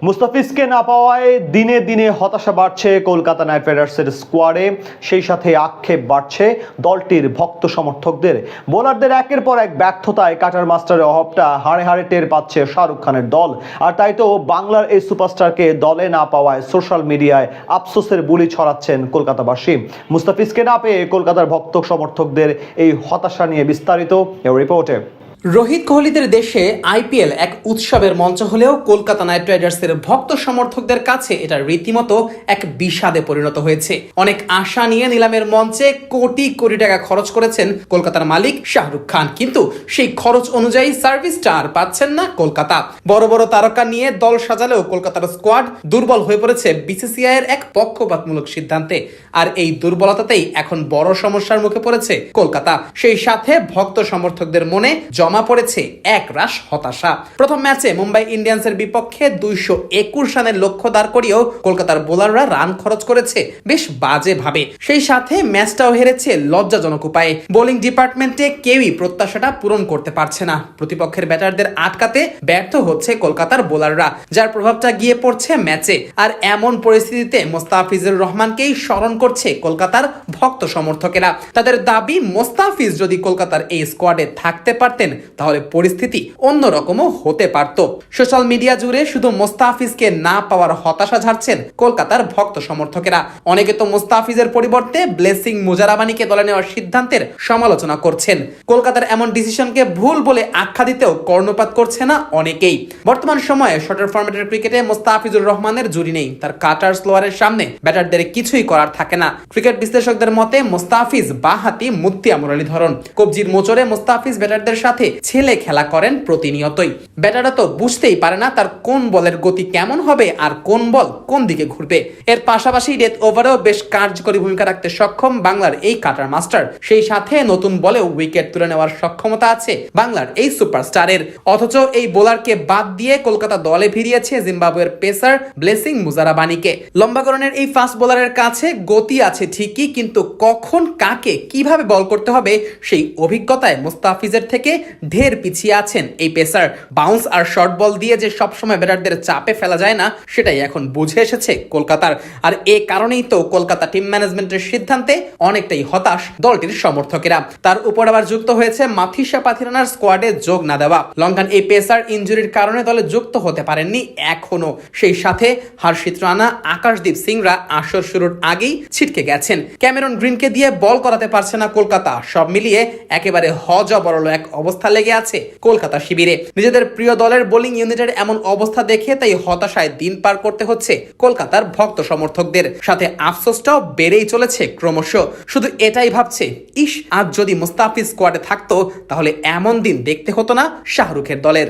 মুস্তাফিজকে না পাওয়ায় দিনে দিনে হতাশা বাড়ছে কলকাতা নাইট রাইডার্সের স্কোয়াডে। সেই সাথে আক্ষেপ বাড়ছে দলটির ভক্ত সমর্থকদের। বোলারদের একের পর এক ব্যর্থতায় কাটার মাস্টারের অভাবটা হাড়ে হাড়ে টের পাচ্ছে শাহরুখ খানের দল। আর তাই তো বাংলার এই সুপারস্টারকে দলে না পাওয়ায় সোশ্যাল মিডিয়ায় আফসোসের বুলি ছড়াচ্ছেন কলকাতাবাসী। মুস্তাফিজকে না পেয়ে কলকাতার ভক্ত সমর্থকদের এই হতাশা নিয়ে বিস্তারিত এই রিপোর্টে। রোহিত কোহলিদের দেশে আইপিএল এক উৎসবের মঞ্চ হলেও কলকাতা নাইট রাইডার্সের ভক্ত সমর্থকদের কাছে এটা রীতিমতো এক বিষাদে পরিণত হয়েছে। অনেক আশা নিয়ে নিলামের মঞ্চে কোটি কোটি টাকা খরচ করেছেন কলকাতার মালিক শাহরুখ খান, কিন্তু সেই খরচ অনুযায়ী সার্ভিসটা আর পাচ্ছেন না কলকাতা। বড় বড় তারকা নিয়ে দল সাজালেও কলকাতার স্কোয়াড দুর্বল হয়ে পড়েছে বিসিসিআই এর এক পক্ষপাতমূলক সিদ্ধান্তে। আর এই দুর্বলতাতেই এখন বড় সমস্যার মুখে পড়েছে কলকাতা। সেই সাথে ভক্ত সমর্থকদের মনে জমা পড়েছে একরাশ হতাশা। প্রথম ম্যাচে মুম্বাই ইন্ডিয়ান্সের বিপক্ষে 221 রানের লক্ষ্য দাঁড় করিয়েও কলকাতার বোলাররা রান খরচ করেছে বেশ বাজে ভাবে। সেই সাথে ম্যাচটাও হেরেছে লজ্জাজনক উপায়ে। বোলিং ডিপার্টমেন্টে কেউই প্রত্যাশাটা পূরণ করতে পারছে না। প্রতিপক্ষের ব্যাটারদের আটকাতে ব্যর্থ হচ্ছে কলকাতার বোলাররা, যার প্রভাবটা গিয়ে পড়ছে ম্যাচে। আর এমন পরিস্থিতিতে মোস্তাফিজুর রহমানকেই স্মরণ করছে কলকাতার ভক্ত সমর্থকেরা। তাদের দাবি, মোস্তাফিজ যদি কলকাতার এই স্কোয়াডে থাকতে পারতেন তাহলে পরিস্থিতি অন্যরকমও হতে পারত। সোশ্যাল মিডিয়া জুড়ে শুধু মোস্তাফিজকে না পাওয়ার হতাশা ঝাড়ছেন কলকাতার ভক্ত সমর্থকেরা। অনেকে তো মোস্তাফিজের পরিবর্তে ব্লেসিং মুজারাবানিকে দলে নেওয়ার সিদ্ধান্তের সমালোচনা করছেন। কলকাতার এমন ডিসিশনকে ভুল বলে আখ্যা দিতেও কর্ণপাত করছে না অনেকেই। বর্তমান সময়ে শর্টার ফরম্যাটের ক্রিকেটে মোস্তাফিজুর রহমানের জুড়ি নেই। তার কাটার স্লোয়ারের সামনে ব্যাটারদের কিছুই করার থাকে না। ক্রিকেট বিশ্লেষকদের মতে মোস্তাফিজ বাঁহাতি মুত্তিয়া মুরলীধরন। কবজির মোচরে মোস্তাফিজ ব্যাটারদের সাথে ছেলে খেলা করেন প্রতিনিয়তই। ব্যাটাররা তো বুঝতেই পারে না তার কোন বলের গতি কেমন হবে আর কোন বল কোন দিকে ঘুরবে। এর পাশাপাশি ডেথ ওভারেও বেশ কার্যকরী ভূমিকা রাখতে সক্ষম বাংলার এই কাটার মাস্টার। সেই সাথে নতুন বলেও উইকেট তুলে নেওয়ার সক্ষমতা আছে বাংলার এই সুপারস্টারের। অথচ এই বোলারকে বাদ দিয়ে কলকাতা দলে ফিরিয়েছে জিম্বাবুয়ের পেসার ব্লেসিং মুজারাবানিকে। লম্বাকরণের এই ফাস্ট বোলারের কাছে গতি আছে ঠিকই, কিন্তু কখন কাকে কিভাবে বল করতে হবে সেই অভিজ্ঞতায় মুস্তাফিজের থেকে ঢের পিছিয়ে আছেন এই পেসার। বাউন্স আর শর্ট বল দিয়ে যে সবসময় ব্যাটারদের চাপে ফেলা যায় না, সেটাই এখন বুঝে এসেছে কলকাতার। আর এ কারণেই তো কলকাতা টিম ম্যানেজমেন্টের সিদ্ধান্তে অনেকটাই হতাশ দলটির সমর্থকেরা। তার উপর আবার যুক্ত হয়েছে মাথিসা পাথিরানার স্কোয়াডে যোগ না দেওয়া। লঙ্কান এই পেসার ইনজুরির কারণে দলে যুক্ত হতে পারেননি এখনো। সেই সাথে হর্ষিত রানা, আকাশদীপ সিংরা আসর শুরুর আগেই ছিটকে গেছেন। ক্যামেরন গ্রিনকে দিয়ে বল করাতে পারছে না কলকাতা। সব মিলিয়ে একেবারে হজবরল এক অবস্থা লেগে আছে কলকাতা শিবিরে। নিজেদের প্রিয় দলের বোলিং ইউনিটের এমন অবস্থা দেখে তাই হতাশায় দিন পার করতে হচ্ছে কলকাতার ভক্ত সমর্থকদের। সাথে আফসোসটাও বেড়েই চলেছে ক্রমশ। শুধু এটাই ভাবছে, ইস, আজ যদি মুস্তাফিজ স্কোয়াডে থাকতো তাহলে এমন দিন দেখতে হতো না শাহরুখের দলের।